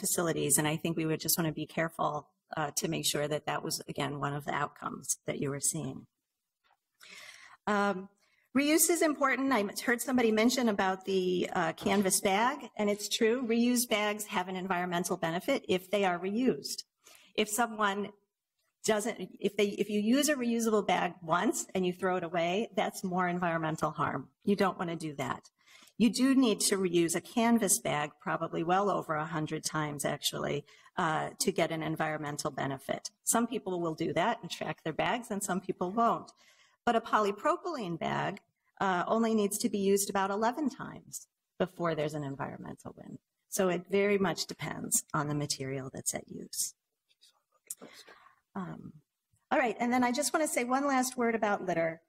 facilities. And I think we would just want to be careful to make sure that that was, again, one of the outcomes that you were seeing. Reuse is important. I heard somebody mention about the canvas bag, and it's true. Reused bags have an environmental benefit if they are reused. If someone doesn't, if you use a reusable bag once and you throw it away, that's more environmental harm. You don't want to do that. You do need to reuse a canvas bag, probably well over 100 times actually, to get an environmental benefit. Some people will do that and track their bags, and some people won't. But a polypropylene bag only needs to be used about 11 times before there's an environmental win. So it very much depends on the material that's at use. All right, and then I just want to say one last word about litter,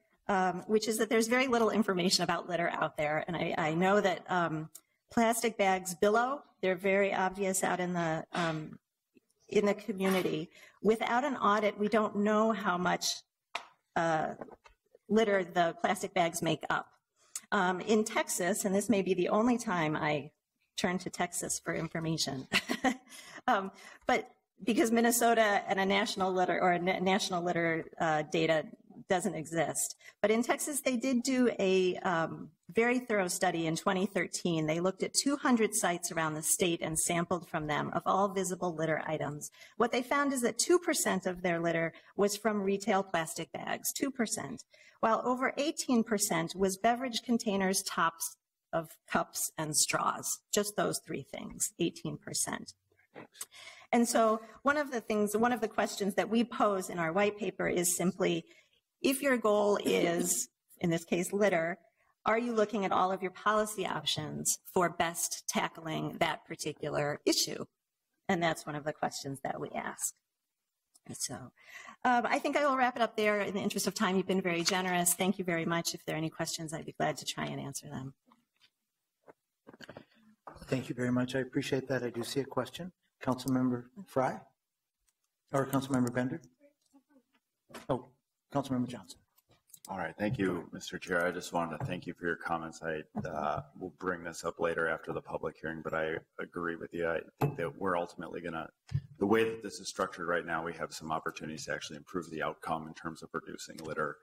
which is that there's very little information about litter out there. And I know that plastic bags billow. They're very obvious out in the community. Without an audit, we don't know how much litter the plastic bags make up. In Texas, and this may be the only time I turn to Texas for information, but because Minnesota and a national litter or national litter data doesn't exist. But in Texas, they did do a very thorough study in 2013. They looked at 200 sites around the state and sampled from them of all visible litter items. What they found is that 2% of their litter was from retail plastic bags, 2%, while over 18% was beverage containers, tops of cups, and straws. Just those three things, 18%. And so one of the questions that we pose in our white paper is simply, if your goal is, in this case, litter, are you looking at all of your policy options for best tackling that particular issue? And that's one of the questions that we ask. So I think I will wrap it up there. In the interest of time, you've been very generous. Thank you very much. If there are any questions, I'd be glad to try and answer them. Thank you very much. I appreciate that. I do see a question. Councilmember Fry or Councilmember Bender? Oh, Councilmember Johnson. All right. Thank you, Mr. Chair. I just wanted to thank you for your comments. I will bring this up later after the public hearing, but I agree with you. I think that we're ultimately going to, the way that this is structured right now, we have some opportunities to actually improve the outcome in terms of reducing litter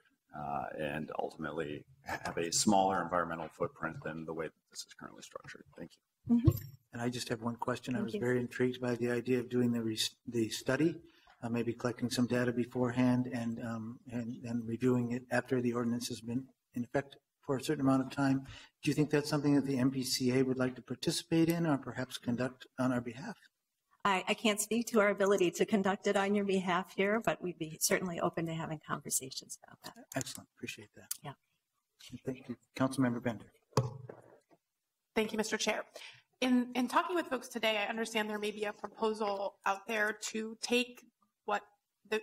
and ultimately have a smaller environmental footprint than the way that this is currently structured. Thank you. Mm-hmm. And I just have one question. I was very intrigued by the idea of doing the study, maybe collecting some data beforehand and reviewing it after the ordinance has been in effect for a certain amount of time. Do you think that's something that the MPCA would like to participate in or perhaps conduct on our behalf? I can't speak to our ability to conduct it on your behalf here, but we'd be certainly open to having conversations about that. Excellent. Appreciate that. Yeah. And thank you. Councilmember Bender. Thank you, Mr. Chair. In talking with folks today, I understand there may be a proposal out there to take what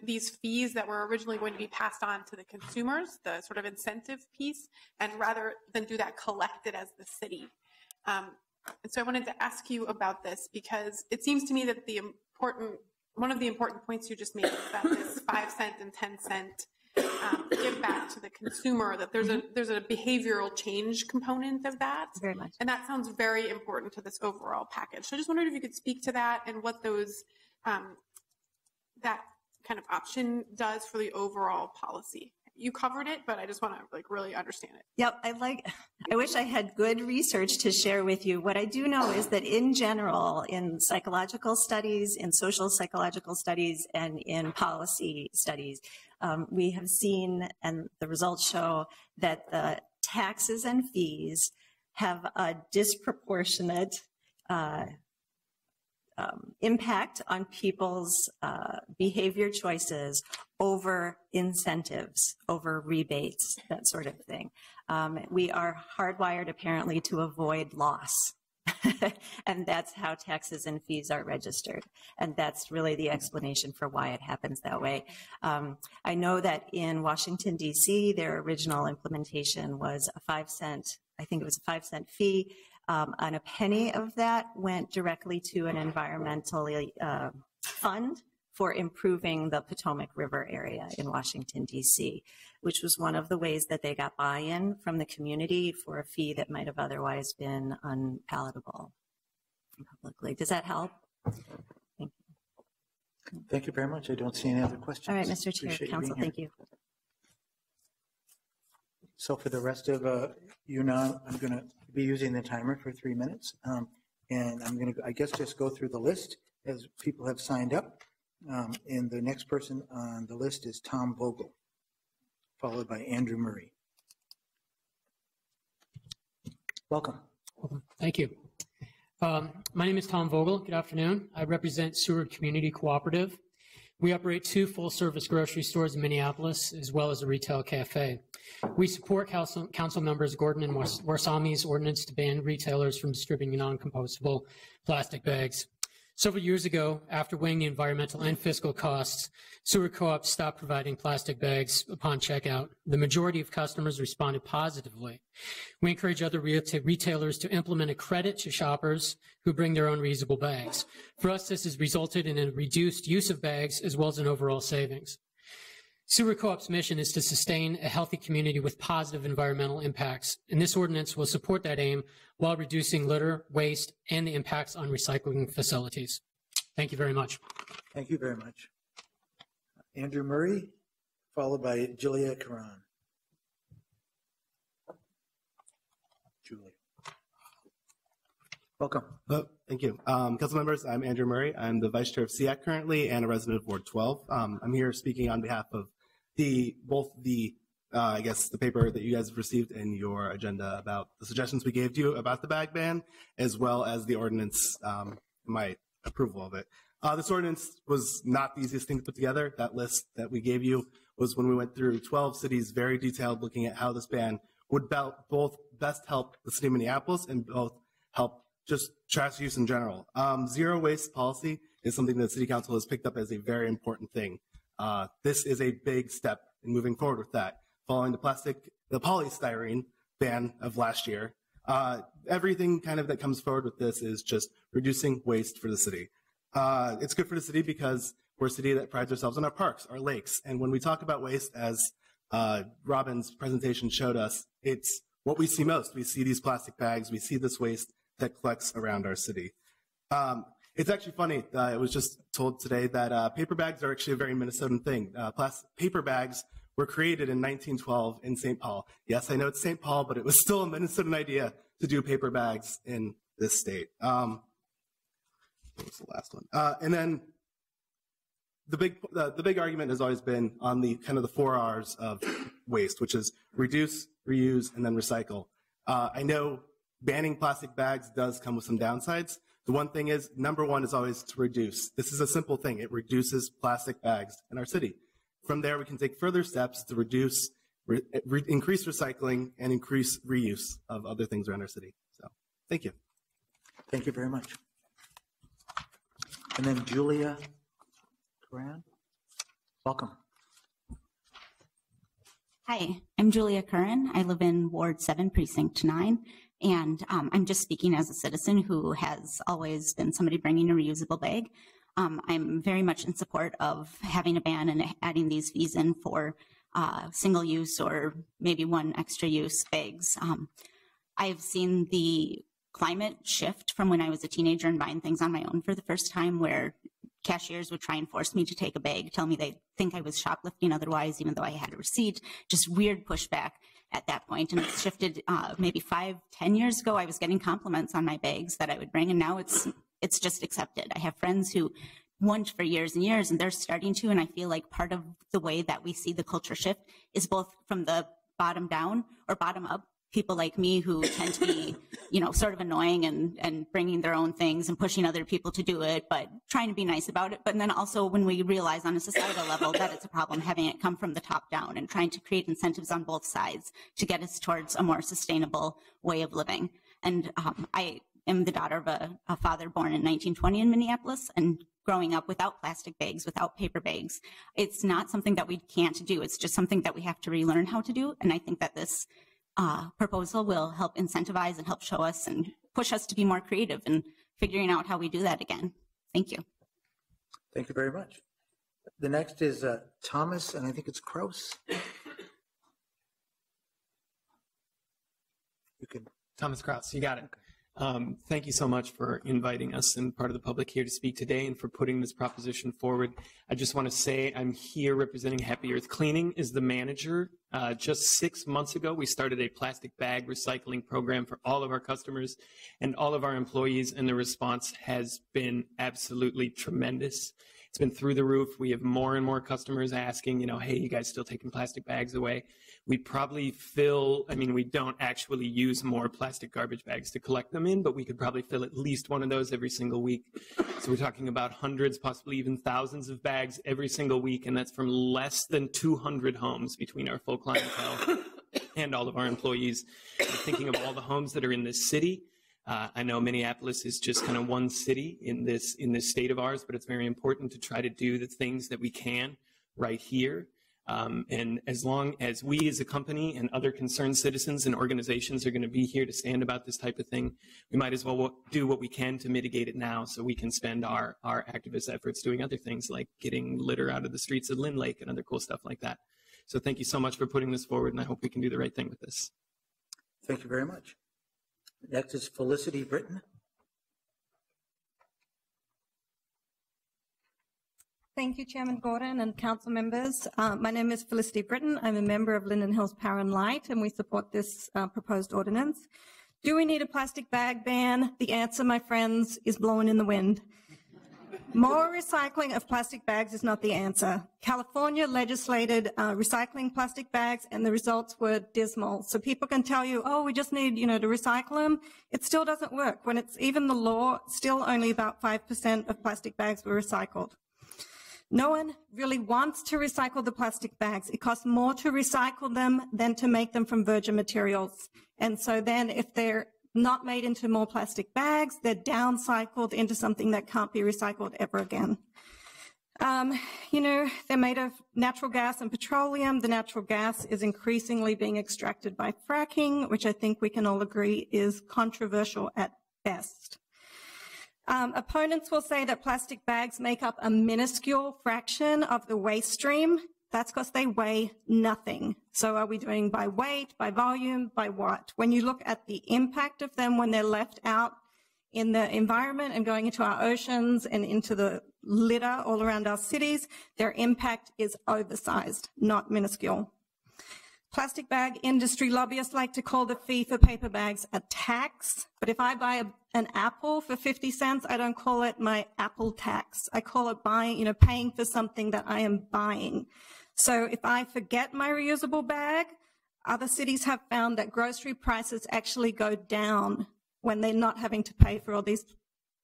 these fees that were originally going to be passed on to the consumers, the sort of incentive piece, and rather than do that, collect it as the city. And so I wanted to ask you about this because it seems to me that one of the important points you just made is that this 5-cent and 10-cent give back to the consumer, that there's a behavioral change component of that. Very much. And that sounds very important to this overall package. So I just wondered if you could speak to that and what those, that kind of option does for the overall policy. You covered it, but I just want to really understand it. Yep, I wish I had good research to share with you. What I do know is that in general, in psychological studies, in social psychological studies, and in policy studies, we have seen, and the results show, that the taxes and fees have a disproportionate impact on people's behavior choices over incentives, over rebates, that sort of thing. We are hardwired apparently to avoid loss. And that's how taxes and fees are registered. And that's really the explanation for why it happens that way. I know that in Washington, D.C., their original implementation was a 5-cent, I think it was a 5-cent fee, and a penny of that went directly to an environmental fund for improving the Potomac River area in Washington, D.C., which was one of the ways that they got buy-in from the community for a fee that might have otherwise been unpalatable publicly. Does that help? Thank you very much. I don't see any other questions. All right, Mr. Chair, Appreciate you Council, being thank here. you. So for the rest of you now, I'm going to be using the timer for 3 minutes. And I'm going to, I guess, just go through the list as people have signed up. And the next person on the list is Tom Vogel, followed by Andrew Murray. Welcome. Thank you. My name is Tom Vogel. Good afternoon. I represent Seward Community Cooperative. We operate 2 full-service grocery stores in Minneapolis, as well as a retail cafe. We support council members Gordon and Warsami's ordinance to ban retailers from distributing non-compostable plastic bags. Several years ago, after weighing the environmental and fiscal costs, Seward Co-op stopped providing plastic bags upon checkout. The majority of customers responded positively. We encourage other retailers to implement a credit to shoppers who bring their own reusable bags. For us, this has resulted in a reduced use of bags as well as an overall savings. Seward Co-op's mission is to sustain a healthy community with positive environmental impacts, and this ordinance will support that aim while reducing litter, waste, and the impacts on recycling facilities. Thank you very much. Thank you very much. Andrew Murray, followed by Julia Karan. Julia. Welcome. Thank you. Council members, I'm Andrew Murray. I'm the Vice Chair of SEAC currently and a resident of Ward 12. I'm here speaking on behalf of both the paper that you guys have received in your agenda about the suggestions we gave you about the bag ban, as well as the ordinance, my approval of it. This ordinance was not the easiest thing to put together. That list that we gave you was when we went through 12 cities, very detailed, looking at how this ban would both best help the city of Minneapolis and both help just trash use in general. Zero waste policy is something that City Council has picked up as a very important thing. This is a big step in moving forward with that. Following the polystyrene ban of last year, everything kind of that comes forward with this is just reducing waste for the city. It's good for the city because we're a city that prides ourselves on our parks, our lakes, and when we talk about waste, as Robin's presentation showed us, it's what we see most. We see these plastic bags, we see this waste that collects around our city. It's actually funny, I was just told today that paper bags are actually a very Minnesotan thing. Paper bags were created in 1912 in St. Paul. Yes, I know it's St. Paul, but it was still a Minnesotan idea to do paper bags in this state. What was the last one? And then the big argument has always been on the kind of the 4 R's of waste, which is reduce, reuse, and then recycle. I know banning plastic bags does come with some downsides. The one thing is, number one is always to reduce. This is a simple thing. It reduces plastic bags in our city. From there, we can take further steps to reduce, increase recycling, and increase reuse of other things around our city. So, thank you. Thank you very much. And then Julia Curran, welcome. Hi, I'm Julia Curran. I live in Ward 7, Precinct 9. And I'm just speaking as a citizen who has always been somebody bringing a reusable bag. I'm very much in support of having a ban and adding these fees in for single use or maybe one extra use bags. I've seen the climate shift from when I was a teenager and buying things on my own for the first time, where cashiers would try and force me to take a bag, tell me they think I was shoplifting otherwise, even though I had a receipt. Just weird pushback at that point. And it's shifted maybe 5-10 years ago. I was getting compliments on my bags that I would bring, and now it's just accepted. I have friends who want for years and years, and they're starting to, and I feel like part of the way that we see the culture shift is both from the bottom down or bottom up. People like me who tend to be, sort of annoying and bringing their own things and pushing other people to do it, but trying to be nice about it. But then also when we realize on a societal level that it's a problem, having it come from the top down and trying to create incentives on both sides to get us towards a more sustainable way of living. And I am the daughter of a father born in 1920 in Minneapolis, and growing up without plastic bags, without paper bags, it's not something that we can't do. It's just something that we have to relearn how to do. And I think that this proposal will help incentivize and help show us and push us to be more creative in figuring out how we do that again. Thank you. Thank you very much. The next is Thomas, and I think it's Kraus. You can. Thomas Kraus, you got it. Thank you so much for inviting us and part of the public here to speak today and for putting this proposition forward. I just want to say I'm here representing Happy Earth Cleaning as the manager. Just 6 months ago, we started a plastic bag recycling program for all of our customers and all of our employees, and the response has been absolutely tremendous. It's been through the roof. We have more and more customers asking, hey, you guys still taking plastic bags away? We probably we don't actually use more plastic garbage bags to collect them in, but we could probably fill at least one of those every single week. So we're talking about hundreds, possibly even thousands of bags every single week, and that's from less than 200 homes between our full clientele and all of our employees. We're thinking of all the homes that are in this city. I know Minneapolis is just kind of one city in this state of ours, but it's very important to try to do the things that we can right here. And as long as we as a company and other concerned citizens and organizations are going to be here to stand about this type of thing, we might as well do what we can to mitigate it now so we can spend our activist efforts doing other things like getting litter out of the streets of Lynn Lake and other cool stuff like that. So thank you so much for putting this forward, and I hope we can do the right thing with this. Thank you very much. Next is Felicity Britain. Thank you, Chairman Gordon and council members. My name is Felicity Britain. I'm a member of Linden Hills Power and Light, and we support this proposed ordinance. Do we need a plastic bag ban? The answer, my friends, is blowing in the wind. More recycling of plastic bags is not the answer. California legislated recycling plastic bags, and the results were dismal. So people can tell you, oh, we just need, to recycle them. It still doesn't work. When it's even the law, still only about 5% of plastic bags were recycled. No one really wants to recycle the plastic bags. It costs more to recycle them than to make them from virgin materials. And so then if they're not made into more plastic bags, they're downcycled into something that can't be recycled ever again. They're made of natural gas and petroleum. The natural gas is increasingly being extracted by fracking, which I think we can all agree is controversial at best. Opponents will say that plastic bags make up a minuscule fraction of the waste stream. That's because they weigh nothing. So are we doing by weight, by volume, by what? When you look at the impact of them when they're left out in the environment and going into our oceans and into the litter all around our cities, their impact is oversized, not minuscule. Plastic bag industry lobbyists like to call the fee for paper bags a tax, but if I buy an apple for 50 cents, I don't call it my apple tax. I call it paying for something that I am buying. So if I forget my reusable bag, other cities have found that grocery prices actually go down when they're not having to pay for all these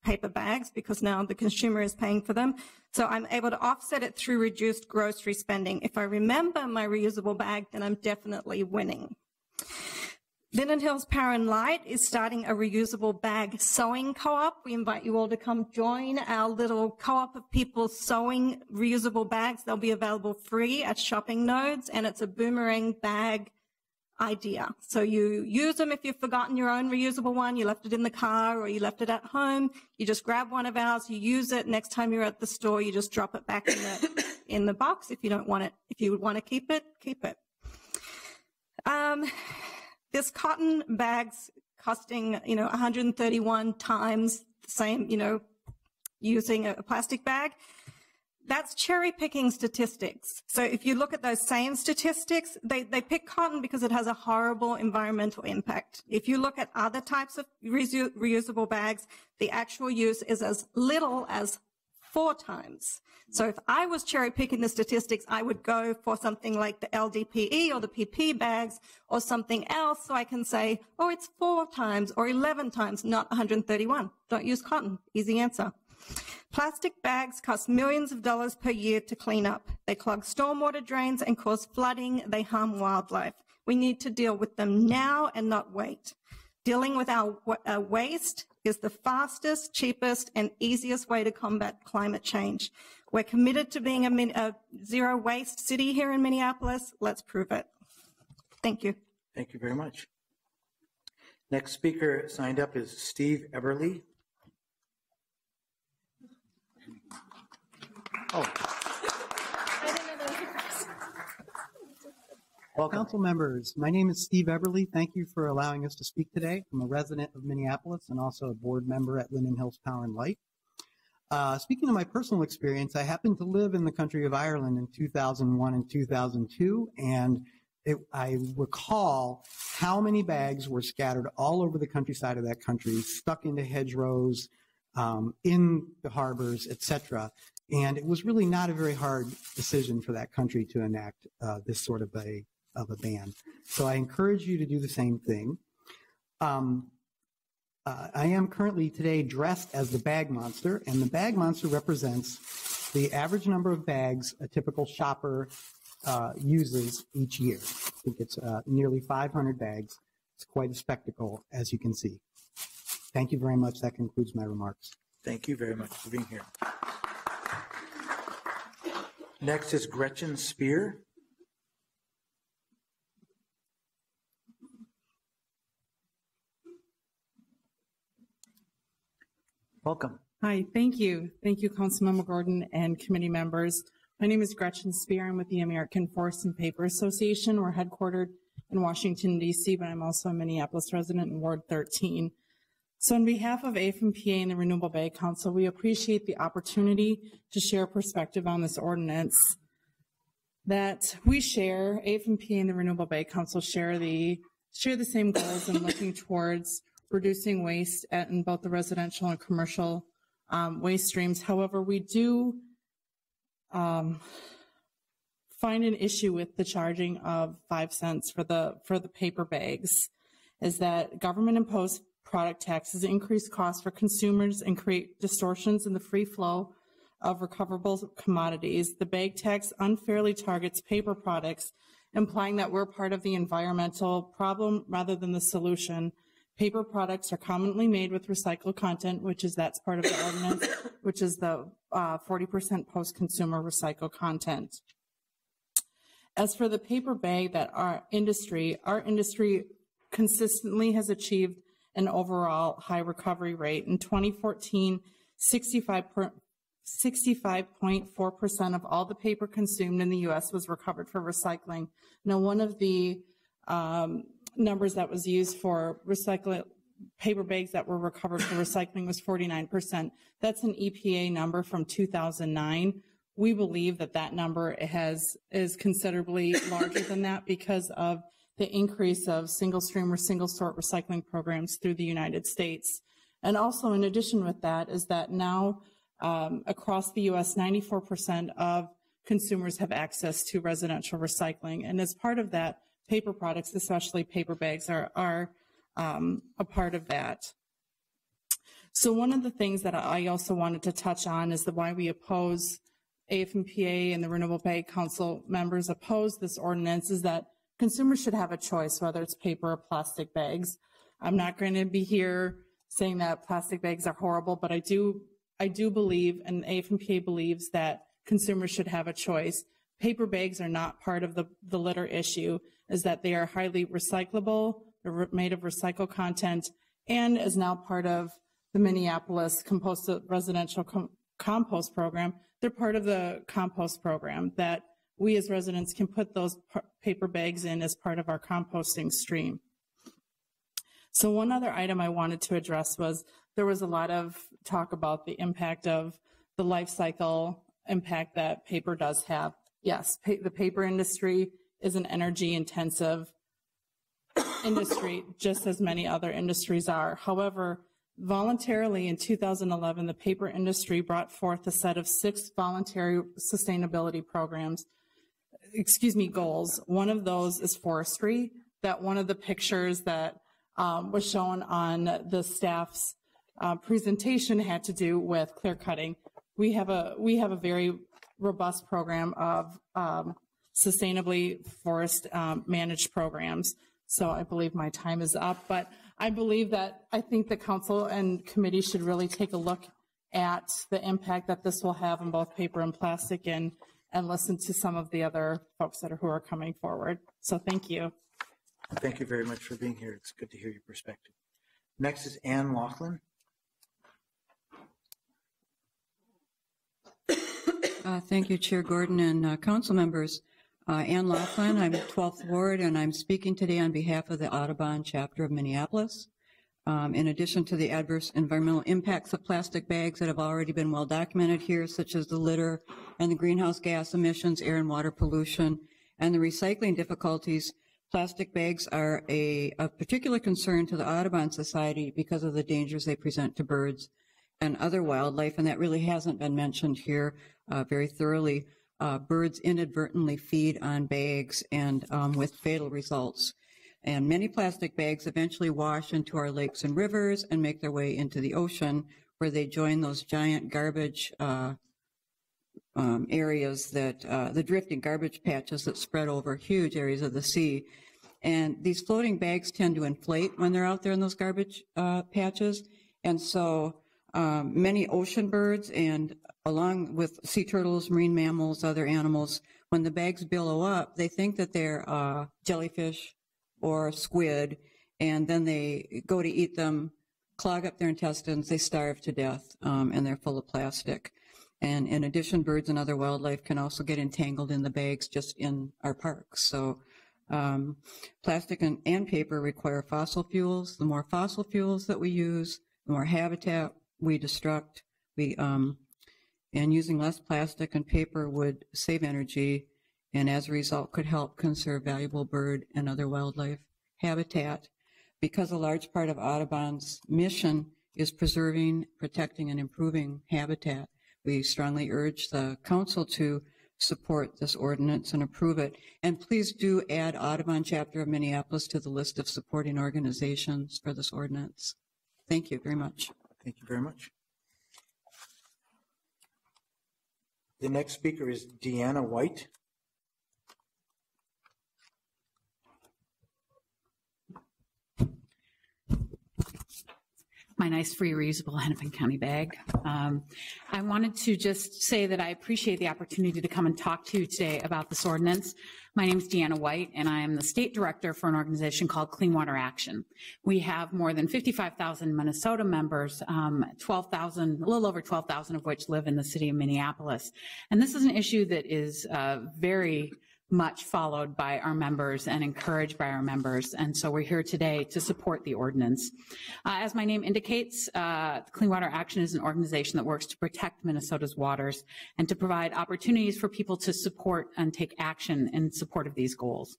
paper bags because now the consumer is paying for them. So I'm able to offset it through reduced grocery spending. If I remember my reusable bag, then I'm definitely winning. Linden Hills Power and Light is starting a reusable bag sewing co-op. We invite you all to come join our little co-op of people sewing reusable bags. They'll be available free at shopping nodes, and it's a boomerang bag idea. So you use them if you've forgotten your own reusable one, you left it in the car or you left it at home, you just grab one of ours, you use it, next time you're at the store, you just drop it back in the box. If you don't want it, if you want to keep it, keep it. This cotton bag's costing, 131 times the same, using a plastic bag. That's cherry picking statistics. So if you look at those same statistics, they pick cotton because it has a horrible environmental impact. If you look at other types of reusable bags, the actual use is as little as 4 times. So if I was cherry picking the statistics, I would go for something like the LDPE or the PP bags or something else so I can say, oh, it's 4 times or 11 times, not 131. Don't use cotton. Easy answer. Plastic bags cost millions of dollars per year to clean up. They clog stormwater drains and cause flooding. They harm wildlife. We need to deal with them now and not wait. Dealing with our waste is the fastest, cheapest, and easiest way to combat climate change. We're committed to being a zero waste city here in Minneapolis. Let's prove it. Thank you. Thank you very much. Next speaker signed up is Steve Everly. Oh. Welcome. Council members, my name is Steve Eberly. Thank you for allowing us to speak today. I'm a resident of Minneapolis and also a board member at Linden Hills Power and Light. Speaking of my personal experience, I happened to live in the country of Ireland in 2001 and 2002, and I recall how many bags were scattered all over the countryside of that country, stuck into hedgerows, in the harbors, etc. And it was really not a very hard decision for that country to enact this sort of a ban. So I encourage you to do the same thing. I am currently today dressed as the bag monster, and the bag monster represents the average number of bags a typical shopper uses each year. I think it's nearly 500 bags. It's quite a spectacle, as you can see. Thank you very much. That concludes my remarks. Thank you very much for being here. Next is Gretchen Spirin. Welcome. Hi, thank you. Thank you, Councilmember Gordon and committee members. My name is Gretchen Spirin with the American Forest and Paper Association. We're headquartered in Washington, D.C., but I'm also a Minneapolis resident in Ward 13. So on behalf of AFMPA and the Renewable Bag Council, we appreciate the opportunity to share a perspective on this ordinance that we share. AFMPA and the Renewable Bag Council share the same goals in looking towards reducing waste in both the residential and commercial waste streams. However, we do find an issue with the charging of 5 cents for the paper bags, is that government-imposed product taxes increase costs for consumers and create distortions in the free flow of recoverable commodities. The bag tax unfairly targets paper products, implying that we're part of the environmental problem rather than the solution. Paper products are commonly made with recycled content, that's part of the ordinance, which is the 40% post-consumer recycled content. As for the paper bag, that our industry consistently has achieved an overall high recovery rate. In 2014, 65.4% of all the paper consumed in the U.S. was recovered for recycling. Now, one of the numbers that was used for recycling paper bags that were recovered for recycling was 49%. That's an EPA number from 2009. We believe that number is considerably larger than that because of the increase of single stream or single sort recycling programs through the United States. And also in addition with that is that now across the U.S., 94% of consumers have access to residential recycling. And as part of that, paper products, especially paper bags, are a part of that. So one of the things that I also wanted to touch on is why we oppose, AFMPA and the Renewable Bag Council members oppose this ordinance, is that consumers should have a choice whether it's paper or plastic bags. I'm not going to be here saying that plastic bags are horrible, but I do believe, and AFMPA believes, that consumers should have a choice. Paper bags are not part of the litter issue, is that they are highly recyclable, they're made of recycled content, and is now part of the Minneapolis residential compost program. They're part of the compost program that we as residents can put those paper bags in as part of our composting stream. So one other item I wanted to address was there was a lot of talk about the impact of the life cycle impact that paper does have. Yes, the paper industry is an energy intensive industry, just as many other industries are. However, voluntarily in 2011, the paper industry brought forth a set of 6 voluntary sustainability goals. One of those is forestry. That one of the pictures that was shown on the staff's presentation had to do with clear cutting. We have a very robust program of sustainably forest managed programs. So I believe my time is up, but I think the council and committee should really take a look at the impact that this will have on both paper and plastic, and listen to some of the other folks who are coming forward. So thank you. Thank you very much for being here. It's good to hear your perspective. Next is Ann Loffler. Thank you, Chair Gordon and council members. Ann Loffler, I'm 12th Ward, and I'm speaking today on behalf of the Audubon chapter of Minneapolis. In addition to the adverse environmental impacts of plastic bags that have already been well documented here, such as the litter and the greenhouse gas emissions, air and water pollution, and the recycling difficulties, plastic bags are a particular concern to the Audubon Society because of the dangers they present to birds and other wildlife, and that really hasn't been mentioned here very thoroughly. Birds inadvertently feed on bags and with fatal results. And many plastic bags eventually wash into our lakes and rivers and make their way into the ocean, where they join those giant garbage areas that, the drifting garbage patches that spread over huge areas of the sea. And these floating bags tend to inflate when they're out there in those garbage patches. And so many ocean birds, and along with sea turtles, marine mammals, other animals, when the bags billow up, they think that they're jellyfish or squid, and then they go to eat them, clog up their intestines, they starve to death, and they're full of plastic. And in addition, birds and other wildlife can also get entangled in the bags just in our parks. So plastic and paper require fossil fuels. The more fossil fuels that we use, the more habitat we destruct. And using less plastic and paper would save energy, and as a result could help conserve valuable bird and other wildlife habitat. Because a large part of Audubon's mission is preserving, protecting, and improving habitat, we strongly urge the council to support this ordinance and approve it. And please do add Audubon chapter of Minneapolis to the list of supporting organizations for this ordinance. Thank you very much. Thank you very much. The next speaker is Deanna White. My nice free reusable Hennepin County bag. I wanted to just say that I appreciate the opportunity to come and talk to you today about this ordinance. My name is Deanna White, and I am the state director for an organization called Clean Water Action. We have more than 55,000 Minnesota members, 12,000, a little over 12,000 of which live in the city of Minneapolis. And this is an issue that is very much followed by our members and encouraged by our members. And so we're here today to support the ordinance. As my name indicates, Clean Water Action is an organization that works to protect Minnesota's waters and to provide opportunities for people to support and take action in support of these goals.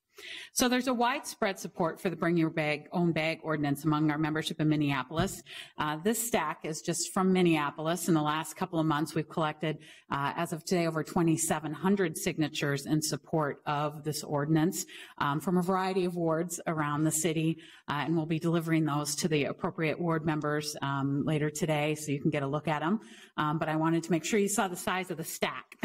So there's a widespread support for the Bring Your Own Bag ordinance among our membership in Minneapolis. This stack is just from Minneapolis. In the last couple of months, we've collected, as of today, over 2,700 signatures in support of this ordinance from a variety of wards around the city, and we'll be delivering those to the appropriate ward members later today so you can get a look at them. But I wanted to make sure you saw the size of the stack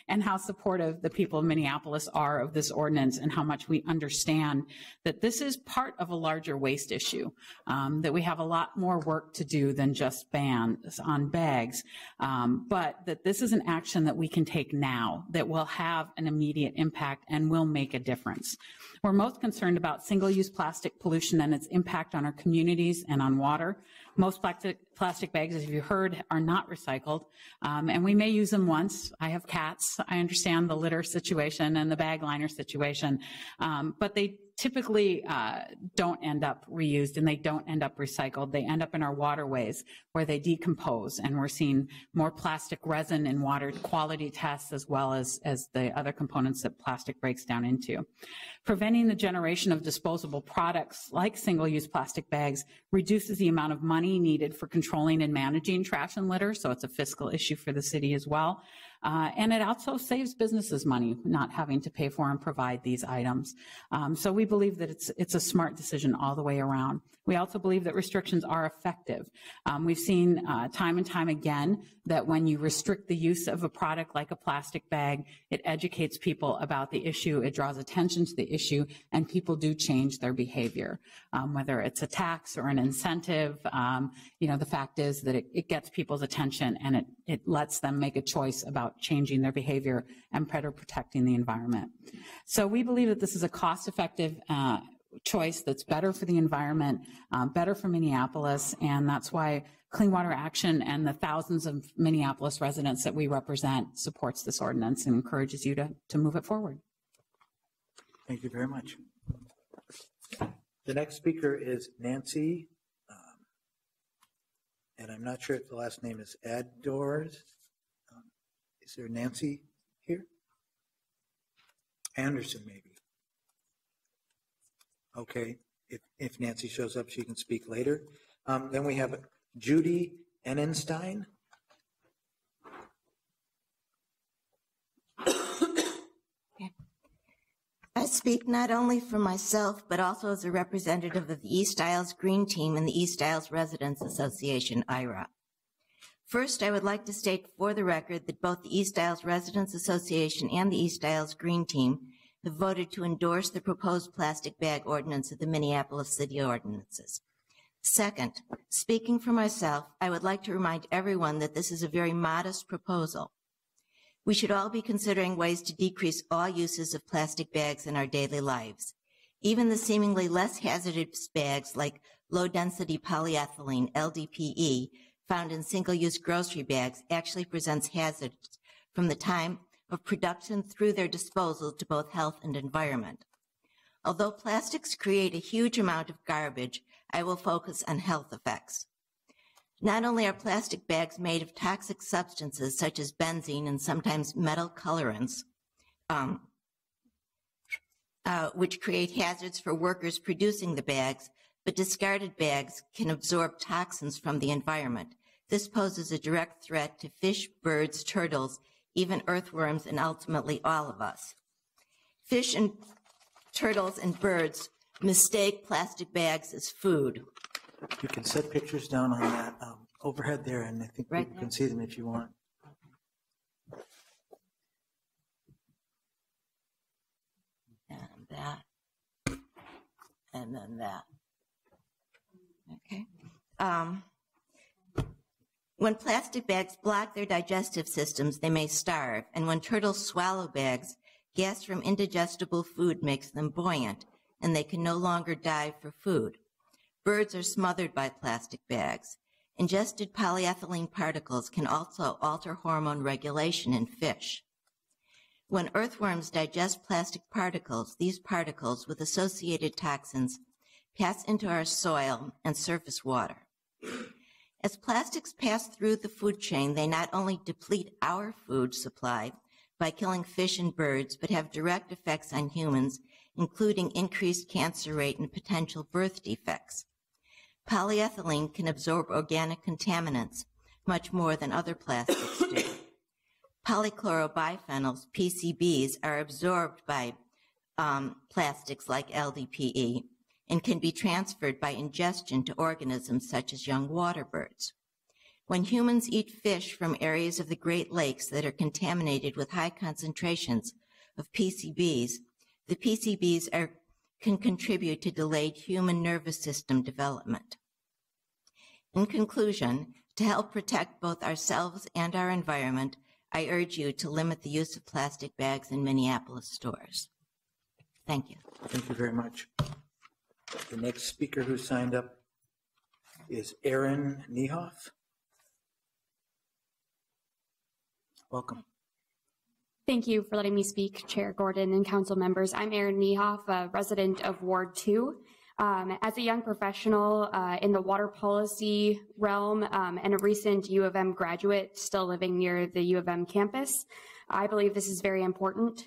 and how supportive the people of Minneapolis are of this ordinance and how much we understand that this is part of a larger waste issue, that we have a lot more work to do than just bans on bags, but that this is an action that we can take now that will have an immediate impact and will make a difference. We're most concerned about single-use plastic pollution and its impact on our communities and on water. Most plastic bags, as you heard, are not recycled, and we may use them once. I have cats. I understand the litter situation and the bag liner situation, but they typically don't end up reused and they don't end up recycled. They end up in our waterways where they decompose, and we're seeing more plastic resin in water quality tests as well as the other components that plastic breaks down into. Preventing the generation of disposable products like single-use plastic bags reduces the amount of money needed for controlling and managing trash and litter, so it's a fiscal issue for the city as well. And it also saves businesses money not having to pay for and provide these items. So we believe that it's a smart decision all the way around. We also believe that restrictions are effective. We've seen time and time again that when you restrict the use of a product like a plastic bag, it educates people about the issue, it draws attention to the issue, and people do change their behavior. Whether it's a tax or an incentive, the fact is that it gets people's attention and it lets them make a choice about changing their behavior and better protecting the environment. So we believe that this is a cost-effective choice that's better for the environment, better for Minneapolis, and that's why Clean Water Action and the thousands of Minneapolis residents that we represent supports this ordinance and encourages you to move it forward. Thank you very much. The next speaker is Nancy, and I'm not sure if the last name is Adors. Is there Nancy here? Anderson, maybe. Okay, if Nancy shows up, she can speak later. Then we have Judy Enenstein. I speak not only for myself, but also as a representative of the East Isles Green Team and the East Isles Residents Association, IRA. First, I would like to state for the record that both the East Isles Residents Association and the East Isles Green Team have voted to endorse the proposed plastic bag ordinance of the Minneapolis City Ordinances. Second, speaking for myself, I would like to remind everyone that this is a very modest proposal. We should all be considering ways to decrease all uses of plastic bags in our daily lives. Even the seemingly less hazardous bags like low-density polyethylene, LDPE, found in single-use grocery bags actually presents hazards from the time of production through their disposal to both health and environment. Although plastics create a huge amount of garbage, I will focus on health effects. Not only are plastic bags made of toxic substances such as benzene and sometimes metal colorants, which create hazards for workers producing the bags, but discarded bags can absorb toxins from the environment. This poses a direct threat to fish, birds, turtles, even earthworms, and ultimately all of us. Fish and turtles and birds mistake plastic bags as food. You can set pictures down on that overhead there, and I think people can see them if you want. And that. And then that. Okay. When plastic bags block their digestive systems, they may starve. And when turtles swallow bags, gas from indigestible food makes them buoyant, and they can no longer dive for food. Birds are smothered by plastic bags. Ingested polyethylene particles can also alter hormone regulation in fish. When earthworms digest plastic particles, these particles with associated toxins pass into our soil and surface water. As plastics pass through the food chain, they not only deplete our food supply by killing fish and birds, but have direct effects on humans, including increased cancer rate and potential birth defects. Polyethylene can absorb organic contaminants much more than other plastics do. Polychlorobiphenyls, PCBs, are absorbed by plastics like LDPE and can be transferred by ingestion to organisms such as young water birds. When humans eat fish from areas of the Great Lakes that are contaminated with high concentrations of PCBs, the PCBs can contribute to delayed human nervous system development. In conclusion, to help protect both ourselves and our environment, I urge you to limit the use of plastic bags in Minneapolis stores. Thank you. Thank you very much. The next speaker who signed up is Erin Niehoff. Welcome. Thank you for letting me speak, Chair Gordon and council members. I'm Erin Niehoff, a resident of Ward 2. As a young professional in the water policy realm and a recent U of M graduate still living near the U of M campus, I believe this is very important.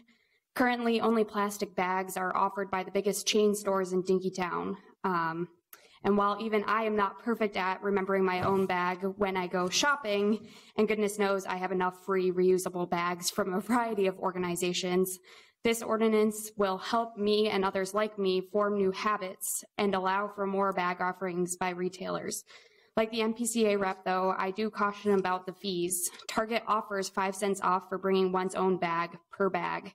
Currently, only plastic bags are offered by the biggest chain stores in Dinkytown. And while even I am not perfect at remembering my own bag when I go shopping, and goodness knows I have enough free reusable bags from a variety of organizations, this ordinance will help me and others like me form new habits and allow for more bag offerings by retailers. Like the MPCA rep, though, I do caution about the fees. Target offers 5 cents off for bringing one's own bag per bag.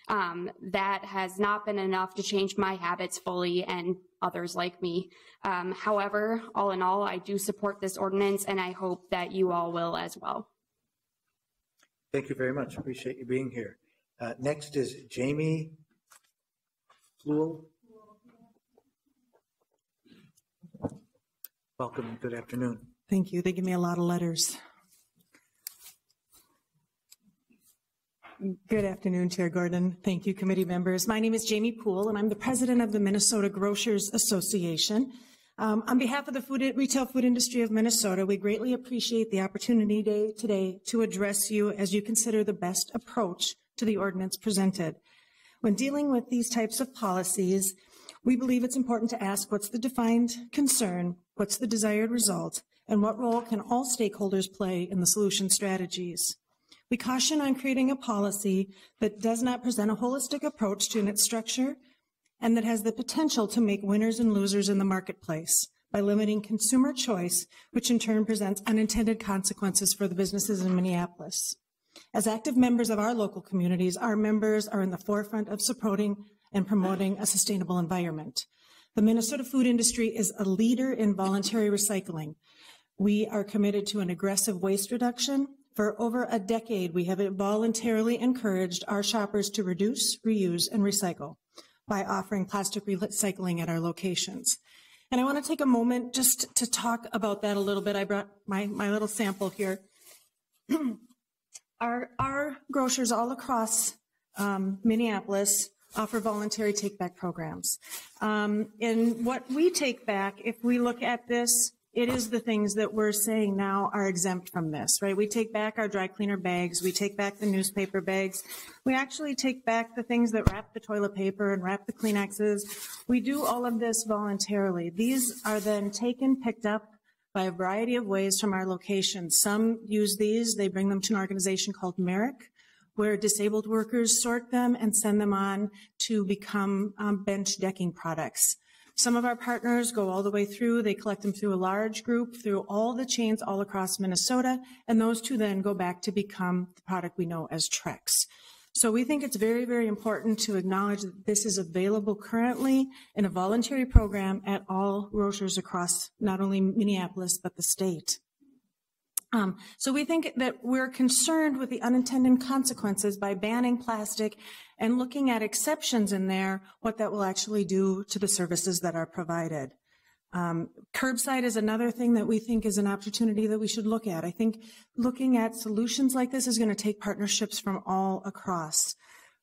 That has not been enough to change my habits fully and others like me. However, all in all, I do support this ordinance, and I hope that you all will as well. Thank you very much. Appreciate you being here. Next is Jamie Flewell. Welcome and good afternoon. Thank you. They give me a lot of letters. Good afternoon, Chair Gordon. Thank you, committee members. My name is Jamie Poole, and I'm the president of the Minnesota Grocers Association. On behalf of the retail food industry of Minnesota, we greatly appreciate the opportunity today to address you as you consider the best approach to the ordinance presented. When dealing with these types of policies, we believe it's important to ask what's the defined concern, what's the desired result, and what role can all stakeholders play in the solution strategies. We caution on creating a policy that does not present a holistic approach to its structure and that has the potential to make winners and losers in the marketplace by limiting consumer choice, which in turn presents unintended consequences for the businesses in Minneapolis. As active members of our local communities, our members are in the forefront of supporting and promoting a sustainable environment. The Minnesota food industry is a leader in voluntary recycling. We are committed to an aggressive waste reduction. For over a decade, we have voluntarily encouraged our shoppers to reduce, reuse, and recycle by offering plastic recycling at our locations. And I want to take a moment just to talk about that a little bit. I brought my little sample here. Our grocers all across Minneapolis offer voluntary take-back programs. And what we take back, if we look at this, it is the things that we're saying now are exempt from this, right? We take back our dry cleaner bags. We take back the newspaper bags. We actually take back the things that wrap the toilet paper and wrap the Kleenexes. We do all of this voluntarily. These are then taken, picked up by a variety of ways from our locations. Some use these. They bring them to an organization called Merrick, where disabled workers sort them and send them on to become bench decking products. Some of our partners go all the way through. They collect them through a large group, through all the chains all across Minnesota, and those two then go back to become the product we know as Trex. So we think it's very, very important to acknowledge that this is available currently in a voluntary program at all grocers across not only Minneapolis, but the state. So we think that we're concerned with the unintended consequences by banning plastic and looking at exceptions in there, what that will actually do to the services that are provided. Curbside is another thing that we think is an opportunity that we should look at. I think looking at solutions like this is going to take partnerships from all across.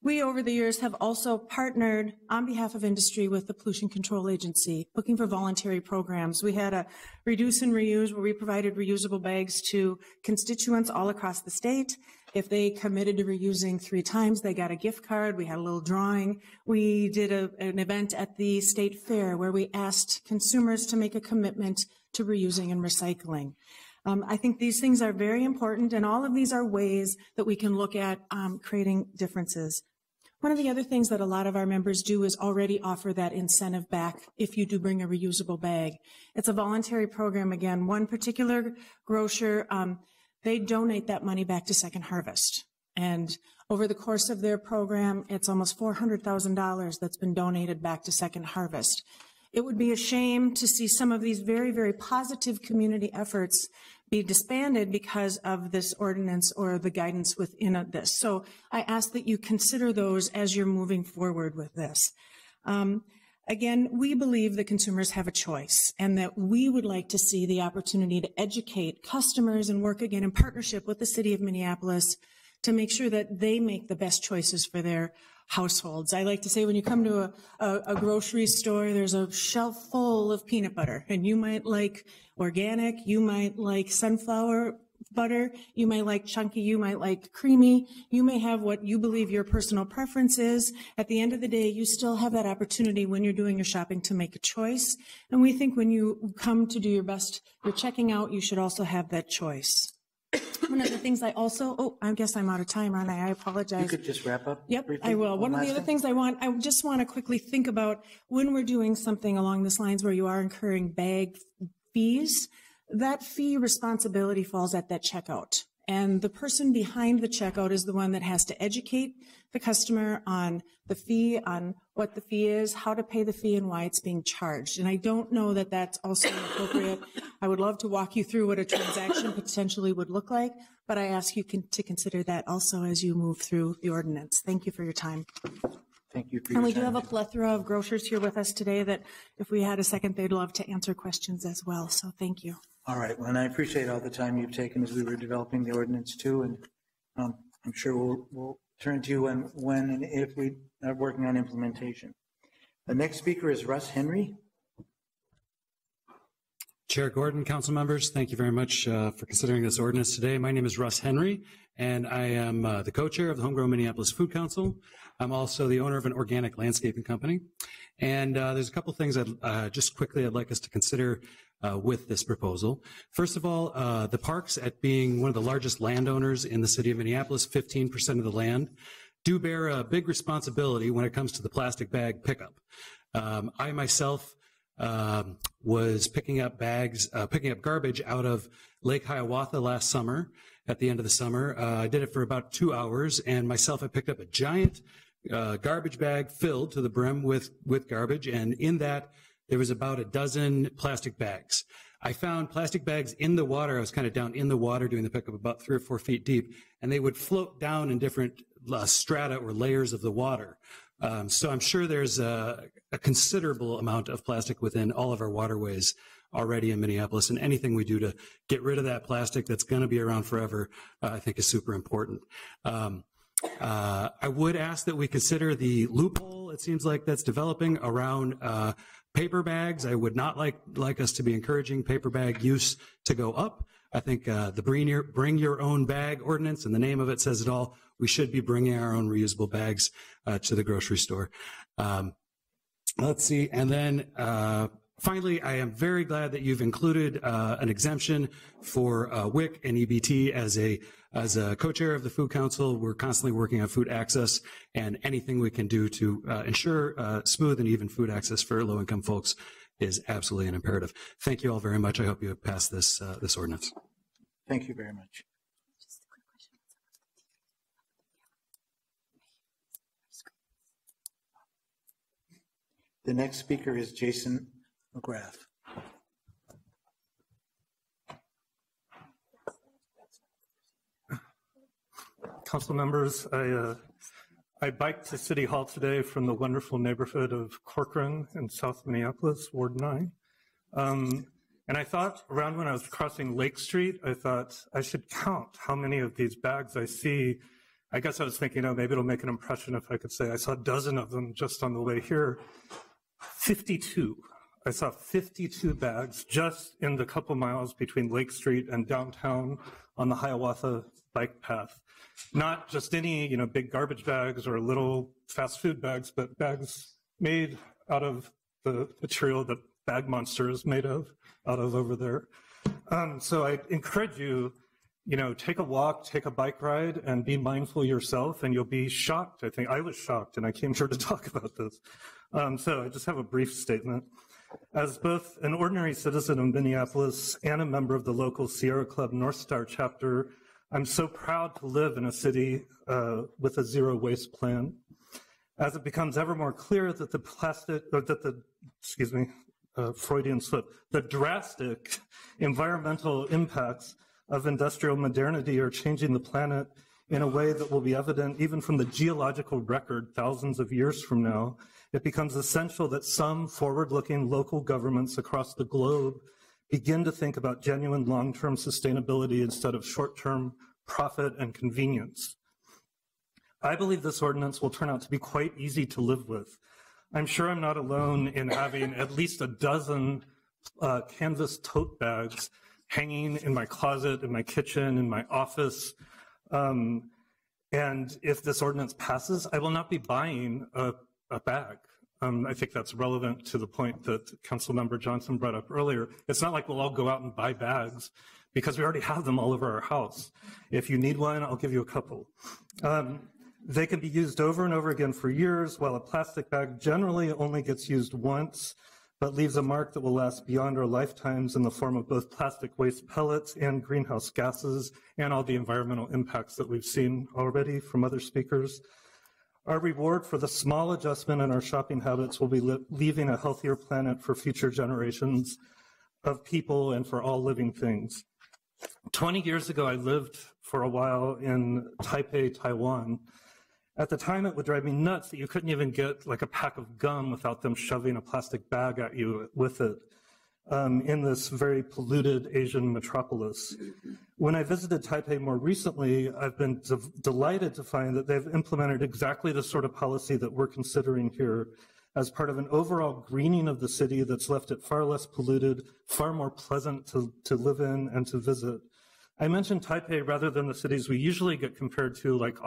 We, over the years, have also partnered on behalf of industry with the Pollution Control Agency, looking for voluntary programs. We had a reduce and reuse where we provided reusable bags to constituents all across the state. If they committed to reusing 3 times, they got a gift card. We had a little drawing. We did an event at the state fair where we asked consumers to make a commitment to reusing and recycling. I think these things are very important, and all of these are ways that we can look at creating differences. One of the other things that a lot of our members do is already offer that incentive back if you do bring a reusable bag. It's a voluntary program. Again, one particular grocer, they donate that money back to Second Harvest. And over the course of their program, it's almost $400,000 that's been donated back to Second Harvest. It would be a shame to see some of these very, very positive community efforts be disbanded because of this ordinance or the guidance within this. So I ask that you consider those as you're moving forward with this. Again, we believe that consumers have a choice and that we would like to see the opportunity to educate customers and work again in partnership with the city of Minneapolis to make sure that they make the best choices for their households. I like to say when you come to a grocery store, there's a shelf full of peanut butter, and you might like organic, you might like sunflower butter, you might like chunky, you might like creamy, you may have what you believe your personal preference is. At the end of the day, you still have that opportunity when you're doing your shopping to make a choice. And we think when you come to do your best, you're checking out, you should also have that choice. One of the things I also, I guess I'm out of time, aren't I? I apologize. You could just wrap up. Yep, briefly. I will. One of the other things I just want to quickly think about when we're doing something along this lines where you are incurring bag fees, that fee responsibility falls at that checkout. And the person behind the checkout is the one that has to educate the customer on the fee, on what the fee is, how to pay the fee, and why it's being charged. And I don't know that that's also appropriate. I would love to walk you through what a transaction potentially would look like, but I ask you to consider that also as you move through the ordinance. Thank you for your time. Thank you for your time. And we do have a plethora of grocers here with us today that if we had a second, they'd love to answer questions as well. So thank you. All right. Well, and I appreciate all the time you've taken as we were developing the ordinance too, and I'm sure we'll turn to when and if we are working on implementation. The next speaker is Russ Henry. Chair Gordon, council members, thank you very much for considering this ordinance today. My name is Russ Henry, and I am the co-chair of the Homegrown Minneapolis Food Council. I'm also the owner of an organic landscaping company. And there's a couple things I'd like us to consider with this proposal. First of all, the parks, at being one of the largest landowners in the city of Minneapolis, 15% of the land, do bear a big responsibility when it comes to the plastic bag pickup. I myself was picking up garbage out of Lake Hiawatha last summer. At the end of the summer, I did it for about 2 hours, and myself, I picked up a giant garbage bag filled to the brim with garbage, and in that there was about a dozen plastic bags. I found plastic bags in the water. I was kind of down in the water doing the pickup, about 3 or 4 feet deep, and they would float down in different strata or layers of the water. So I'm sure there's a considerable amount of plastic within all of our waterways already in Minneapolis, and anything we do to get rid of that plastic that's going to be around forever, I think is super important. I would ask that we consider the loophole, it seems like, that's developing around paper bags. I would not like us to be encouraging paper bag use to go up. I think the bring your own bag ordinance, and the name of it says it all. We should be bringing our own reusable bags to the grocery store. Let's see, and then finally, I am very glad that you've included an exemption for WIC and EBT. As a co-chair of the Food Council, we're constantly working on food access, and anything we can do to ensure smooth and even food access for low-income folks is absolutely an imperative. Thank you all very much. I hope you pass this ordinance. Thank you very much. The next speaker is Jason McGrath. Council members, I biked to City Hall today from the wonderful neighborhood of Corcoran in South Minneapolis, Ward 9. And I thought, around when I was crossing Lake Street, I thought I should count how many of these bags I see. I guess I was thinking, oh, maybe it'll make an impression if I could say I saw a dozen of them just on the way here. 52. I saw 52 bags just in the couple miles between Lake Street and downtown on the Hiawatha bike path. Not just any, big garbage bags or little fast food bags, but bags made out of the material that Bag Monster is made out of over there. So I encourage you, take a walk, take a bike ride, and be mindful yourself, and you'll be shocked. I think I was shocked, and I came here to talk about this. So I just have a brief statement. As both an ordinary citizen of Minneapolis and a member of the local Sierra Club North Star chapter, I'm so proud to live in a city with a zero waste plan. As it becomes ever more clear that Freudian slip, the drastic environmental impacts of industrial modernity are changing the planet in a way that will be evident even from the geological record thousands of years from now, it becomes essential that some forward-looking local governments across the globe begin to think about genuine long-term sustainability instead of short-term profit and convenience. I believe this ordinance will turn out to be quite easy to live with. I'm sure I'm not alone in having at least a dozen canvas tote bags hanging in my closet, in my kitchen, in my office. And if this ordinance passes, I will not be buying a bag. I think that's relevant to the point that Councilmember Johnson brought up earlier. It's not like we'll all go out and buy bags because we already have them all over our house. If you need one, I'll give you a couple. They can be used over and over again for years, while a plastic bag generally only gets used once, but leaves a mark that will last beyond our lifetimes in the form of both plastic waste pellets and greenhouse gases and all the environmental impacts that we've seen already from other speakers. Our reward for the small adjustment in our shopping habits will be leaving a healthier planet for future generations of people and for all living things. 20 years ago, I lived for a while in Taipei, Taiwan. At the time, it would drive me nuts that you couldn't even get like a pack of gum without them shoving a plastic bag at you with it. in this very polluted Asian metropolis. When I visited Taipei more recently, I've been delighted to find that they've implemented exactly the sort of policy that we're considering here as part of an overall greening of the city that's left it far less polluted, far more pleasant to live in and to visit. I mentioned Taipei rather than the cities we usually get compared to, like